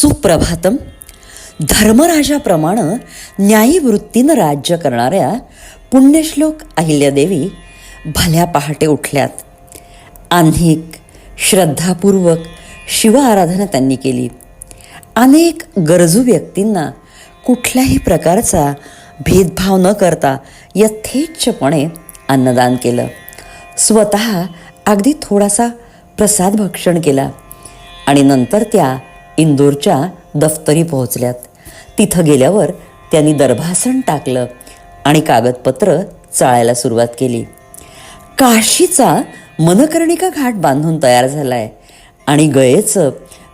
सुप्रभातम. धर्मराजाप्रमाणे न्यायवृत्तीनं राज्य करणाऱ्या पुण्यश्लोक अहिल्यादेवी भल्या पहाटे उठल्यात. अनेक श्रद्धापूर्वक शिव आराधना त्यांनी केली. अनेक गरजू व्यक्तींना कुठल्याही प्रकारचा भेदभाव न करता यथेच्छपणे अन्नदान केलं. स्वतः अगदी थोडासा प्रसाद भक्षण केला आणि नंतर त्या इंदोरच्या दफ्तरी पोहोचल्यात. तिथं गेल्यावर त्यांनी दरभासन टाकलं आणि कागदपत्र चाळायला सुरुवात केली. काशीचा मनकर्णिका घाट बांधून तयार झालाय आणि गयेचं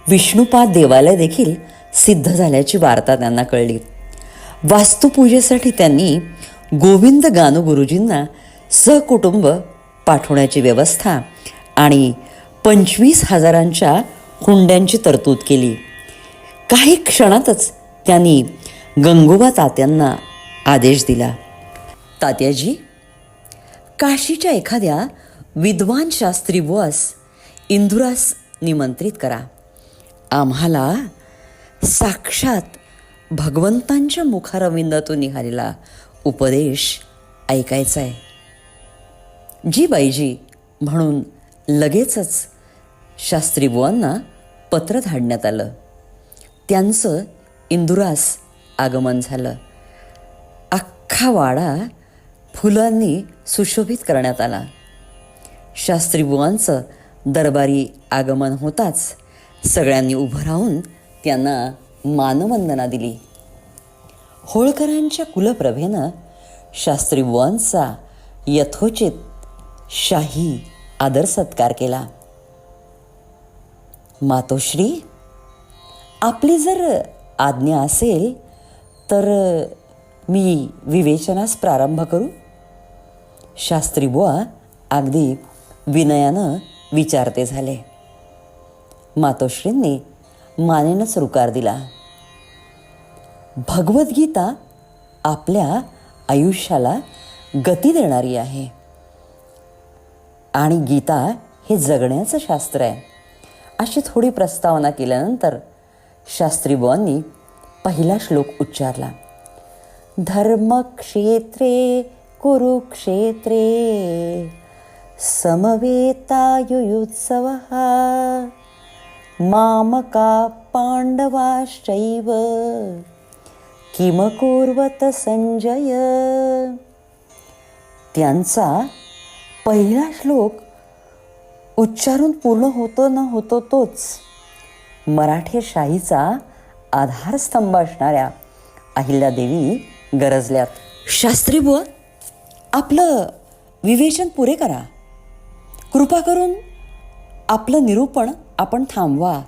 विष्णुपाद देवालय देखील सिद्ध झाल्याची वार्ता त्यांना कळली. वास्तुपूजेसाठी त्यांनी गोविंद गानू गुरुजींना सहकुटुंब पाठवण्याची व्यवस्था आणि 25,000 हुंड्यांची तरतूद केली. काही क्षणातच त्यांनी गंगोबा तात्यांना आदेश दिला. तात्याजी, काशीच्या एखाद्या विद्वान शास्त्री बुवास इंदुरास निमंत्रित करा. आम्हाला साक्षात भगवंतांच्या मुखारविंदातून निघालेला उपदेश ऐकायचा आहे. जी बाईजी म्हणून लगेचच शास्त्री बुवांना पत्र धाडण्यात आलं. त्यांचं इंदुरास आगमन झालं. अख्खा वाडा फुलांनी सुशोभित करण्यात आला. शास्त्री बुवांचं दरबारी आगमन होताच सगळ्यांनी उभं राहून त्यांना मानवंदना दिली. होळकरांच्या कुलप्रभेनं शास्त्री बुवांचा यथोचित शाही आदर सत्कार केला. मातोश्री, आपली जर आज्ञा असेल तर मी विवेचनास प्रारंभ करू. शास्त्री बुवा अगदी विनयानं विचारते झाले. मातोश्रींनी मानेनंच रुकार दिला. भगवद्गीता आपल्या आयुष्याला गती देणारी आहे आणि गीता हे जगण्याचं शास्त्र आहे. अशी थोडी प्रस्तावना केल्यानंतर शास्त्री बुवांनी पहिला श्लोक उच्चारला. धर्मक्षेत्रे कुरुक्षेत्रे समवेतायुयुत्सवः मामका पांडवाश्चैव किमकुर्वत संजय. त्यांचा पहिला श्लोक उच्चारून पूर्ण होतो न होतो तोच मराठेशाहीचा आधारस्तंभ असणाऱ्या अहिल्यादेवी गरजल्यात. शास्त्री बुवा, आपलं विवेचन पुरे करा. कृपा करून आपलं निरूपण आपण थांबवा.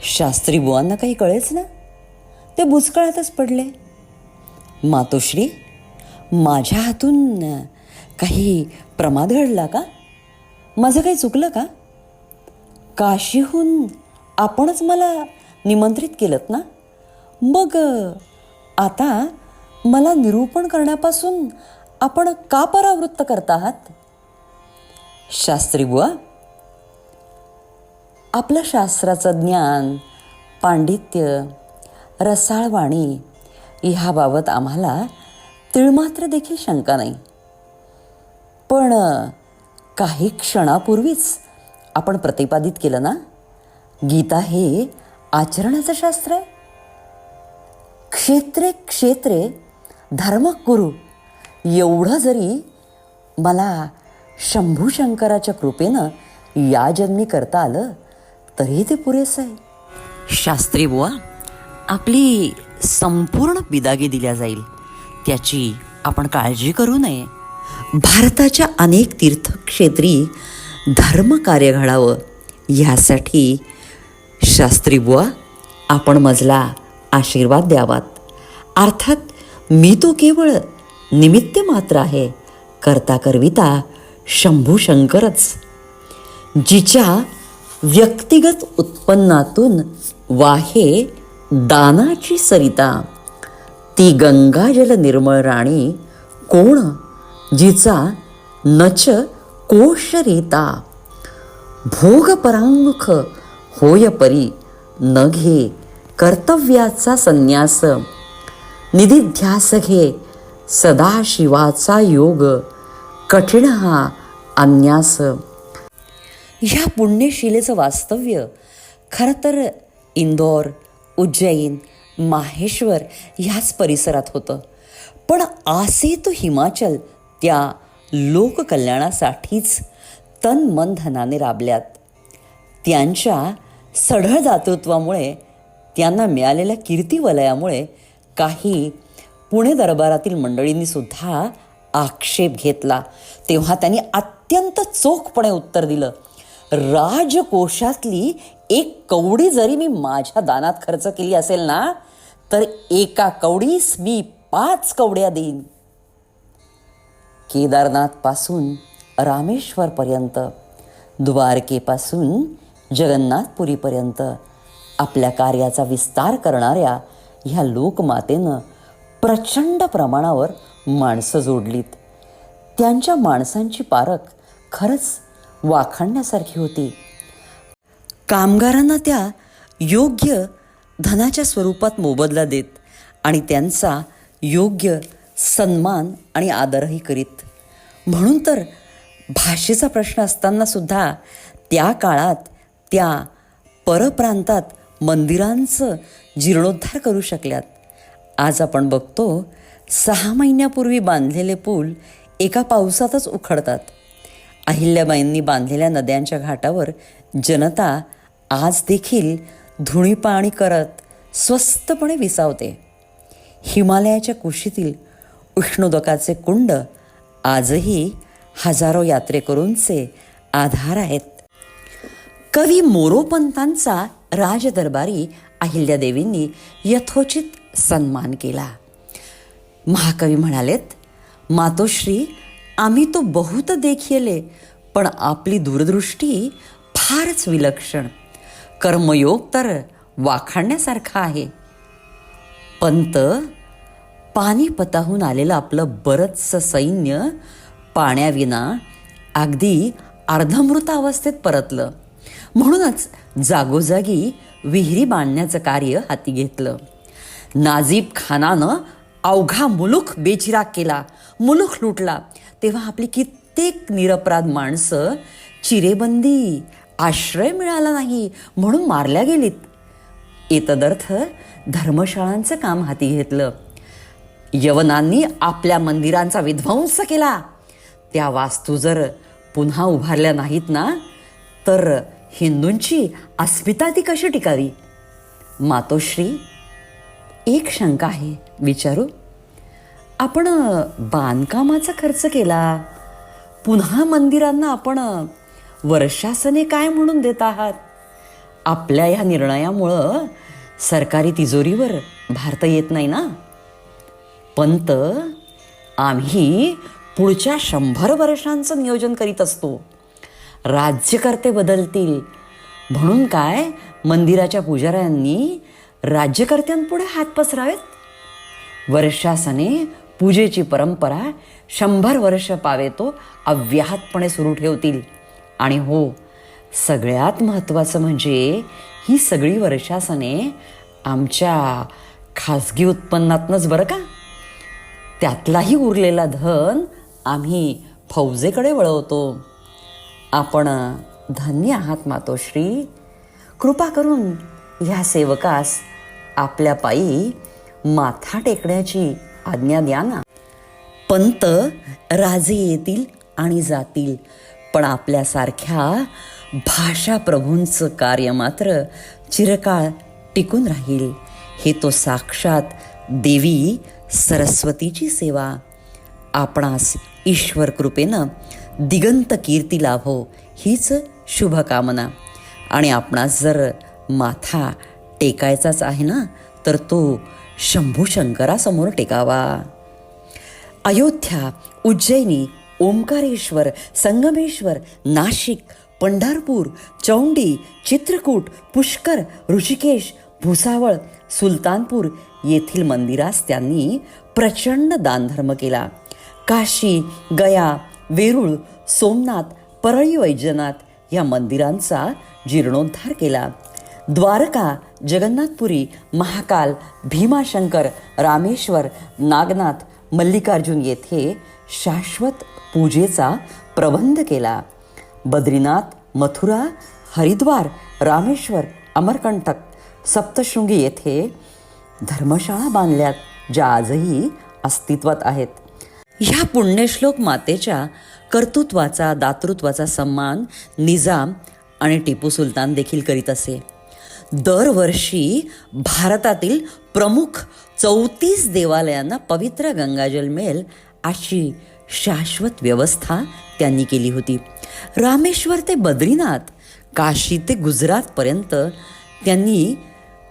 शास्त्री बुवांना काही कळेच ना. ते बुचकळ्यातच पडले. मातोश्री, माझ्या हातून काही प्रमाद घडला का? माझं काही चुकलं का? काशीहून आपणच मला निमंत्रित केलंत ना. मग आता मला निरूपण करण्यापासून आपण का परावृत्त करत आहात? शास्त्री बुवा, आपलं शास्त्राचं ज्ञान, पांडित्य, रसाळवाणी ह्याबाबत आम्हाला तिळमात्र देखील शंका नाही. पण काही क्षणापूर्वीच आपण प्रतिपादित केलं ना, गीता हे आचरणाचं शास्त्र आहे. क्षेत्रे क्षेत्रे धर्म कुरु एवढं जरी मला शंभू शंकराच्या कृपेनं या जन्मी करता आलं तरी ते पुरेसं आहे. शास्त्री बुवा, आपली संपूर्ण बिदागी दिल्या जाईल त्याची आपण काळजी करू नये. भारताच्या अनेक तीर्थक्षेत्री धर्मकार्य घडावं ह्यासाठी शास्त्री बुवा आपण मजला आशीर्वाद द्यावात. अर्थात मी तो केवळ निमित्त मात्र आहे. करता करविता शंभू शंकरच. जिच्या व्यक्तिगत उत्पन्नातून वाहे दानाची सरिता, ती गंगाजल निर्मळ राणी कोण, जिचा नच कोश रीता. भोग परांमुख होय परी न घे कर्तव्याचा संन्यास, निधिध्यास घे सदाशिवाचा योग, कठीण हा अन्यास. ह्या पुण्यशिलेचं वास्तव्य खरं तर इंदोर, उज्जैन, माहेश्वर ह्याच परिसरात होतं. पण आसे तो हिमाचल त्या लोककल्याणासाठीच तन मन धनाने राबल्यात. त्यांच्या सढळ दातृत्वामुळे, त्यांना मिळालेल्या कीर्तिवलयामुळे काही पुणे दरबारातील मंडळींनी सुद्धा आक्षेप घेतला. तेव्हा त्यांनी अत्यंत चोखपणे उत्तर दिलं, राजकोषातली एक कवडी जरी मी माझ्या दानात खर्च केली असेल ना, तर एका कवडीस मी 5 कवड्या देईन. केदारनाथपासून रामेश्वरपर्यंत, द्वारकेपासून जगन्नाथपुरीपर्यंत आपल्या कार्याचा विस्तार करणाऱ्या ह्या लोकमातेनं प्रचंड प्रमाणावर माणसं जोडलीत. त्यांच्या माणसांची पारख खरंच वाखाणण्यासारखी होती. कामगारांना त्या योग्य धनाच्या स्वरूपात मोबदला देत आणि त्यांचा योग्य सन्मान आणि आदरही करीत. म्हणून तर भाषेचा प्रश्न असताना सुद्धा त्या काळात त्या परप्रांतात मंदिरांचं जीर्णोद्धार करू शकल्यात. आज आपण बघतो 6 महिन्यापूर्वी बांधलेले पूल एका पावसातच उखडतात. अहिल्याबाईंनी बांधलेल्या नद्यांच्या घाटावर जनता आज देखील धुळीपाणी करत स्वस्तपणे विसावते. हिमालयाच्या कुशीतील उष्णोदकाचे कुंड आजही हजारो यात्रेकरूंचे आधार आहेत. कवी मोरोपंतांचा राजदरबारी अहिल्यादेवींनी यथोचित सन्मान केला. महाकवी म्हणालेत, मातोश्री आम्ही तो बहुत देखिले, पण आपली दूरदृष्टी फारच विलक्षण. कर्मयोग तर वाखाणण्यासारखा आहे. पंत, पानिपताहून आलेलं आपलं बरंचसं सैन्य पाण्याविना अगदी अर्धमृत अवस्थेत परतलं. म्हणूनच जागोजागी विहिरी बांधण्याचं कार्य हाती घेतलं. नाजीब खानानं अवघा मुलूख बेचिराग केला, मुलूख लुटला. तेव्हा आपली कित्येक निरपराध माणसं चिरेबंदी, आश्रय मिळाला नाही म्हणून मारल्या गेलीत. एतदर्थ धर्मशाळांचं काम हाती घेतलं. यवनांनी आपल्या मंदिरांचा विध्वंस केला. त्या वास्तू जर पुन्हा उभारल्या नाहीत ना, तर हिंदूंची अस्मिता ती कशी टिकावी? मातोश्री, एक शंका आहे, विचारू? आपण बांधकामाचा खर्च केला, पुन्हा मंदिरांना आपण वर्षासने काय म्हणून देत आहात? आपल्या ह्या निर्णयामुळं सरकारी तिजोरीवर भारता येत नाही ना? पंत, आम्ही पुढच्या 100 वर्षांचं नियोजन करीत असतो. राज्यकर्ते बदलतील म्हणून काय मंदिराच्या पुजाऱ्यांनी राज्यकर्त्यांपुढे हात पसरावेत? वर्षासने पूजेची परंपरा 100 वर्ष पावेतो अव्याहतपणे सुरू ठेवतील. आणि हो, सगळ्यात महत्त्वाचं म्हणजे ही सगळी वर्षासने आमच्या खाजगी उत्पन्नातनंच, बरं का? त्यातलाही उरलेला धन आम्ही फौजेकडे वळवतो. आपण धन्य आहात मातोश्री. कृपा करून ह्या सेवकास आपल्या पायी माथा टेकण्याची आज्ञा द्या ना. पंत राजे येतील आणि जातील, पण आपल्यासारख्या भाषा प्रभूंचं कार्य मात्र चिरकाळ टिकून राहील. हे तो साक्षात देवी सरस्वतीची सेवा. आपणास ईश्वर कृपेनं दिगंत कीर्ती लाभो हीच शुभकामना. आणि आपणास जर माथा टेकायचाच आहे ना, तर तो शंभू शंकरासमोर टेकावा. अयोध्या, उज्जैनी, ओंकारेश्वर, संगमेश्वर, नाशिक, पंढरपूर, चौंडी, चित्रकूट, पुष्कर, ऋषिकेश, भुसावळ, सुलतानपूर येथील मंदिरास त्यांनी प्रचंड दानधर्म केला. काशी, गया, वेरूळ, सोमनाथ, परळी वैजनाथ या मंदिरांचा जीर्णोद्धार केला. द्वारका, जगन्नाथपुरी, महाकाल, भीमाशंकर, रामेश्वर, नागनाथ, मल्लिकार्जुन येथे शाश्वत पूजेचा प्रबंध केला. बद्रीनाथ, मथुरा, हरिद्वार, रामेश्वर, अमरकंटक, सप्तशृंगी येथे धर्मशाळा बांधल्यात, ज्या आजही अस्तित्वात आहेत. ह्या पुण्यश्लोक मातेच्या कर्तृत्वाचा, दातृत्वाचा सन्मान निजाम आणि टिपू सुलतान देखील करीत असे. दरवर्षी भारतातील प्रमुख 34 देवालयांना पवित्र गंगाजल मिळेल अशी शाश्वत व्यवस्था त्यांनी केली होती. रामेश्वर ते बद्रीनाथ, काशी ते गुजरातपर्यंत त्यांनी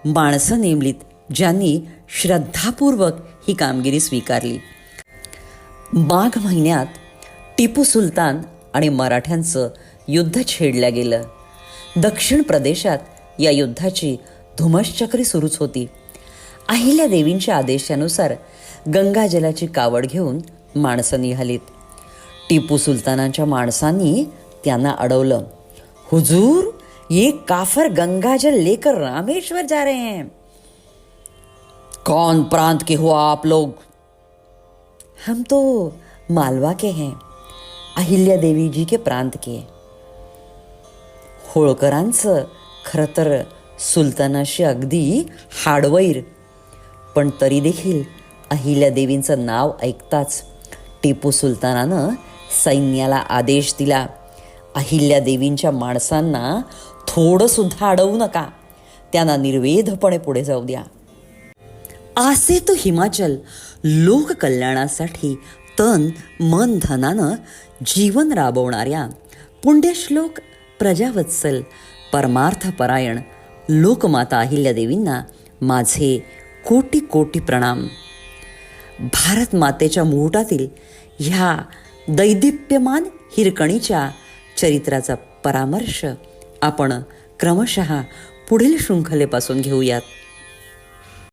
माणसं नेमलीत, ज्यांनी श्रद्धापूर्वक ही कामगिरी स्वीकारली. माघ महिन्यात टिपू सुलतान आणि मराठ्यांचं युद्ध छेडलं गेलं. दक्षिण प्रदेशात या युद्धाची धुमश्चक्री सुरूच होती. अहिल्यादेवींच्या आदेशानुसार गंगाजलाची कावड घेऊन माणसं निघालीत. टिपू सुलतानांच्या माणसांनी त्यांना अडवलं. हुजूर, ये काफर गंगाजल लेकर रामेश्वर जा रहे हैं. कौन प्रांत के हो आप लोग? हम तो मालवा के हैं, अहिल्या देवी जी के प्रांत के. होळकरांचं खरं तर सुलतानाशी अगदी हाडवैर, पण तरी देखील अहिल्यादेवींचं नाव ऐकताच टिपू सुलतानानं सैन्याला आदेश दिला, अहिल्यादेवींच्या माणसांना थोडंसुद्धा अडवू नका, त्यांना निर्वेधपणे पुढे जाऊ द्या. आसे तो हिमाचल लोककल्याणासाठी तन मन धनानं जीवन राबवणाऱ्या पुण्यश्लोक प्रजावत्सल परमार्थपरायण लोकमाता अहिल्यादेवींना माझे कोटी कोटी प्रणाम. भारत मातेच्या मुकुटातील ह्या दैदिप्यमान हिरकणीच्या चरित्राचा परामर्श आपण क्रमशः पुढील शृंखलेपासून घेऊयात.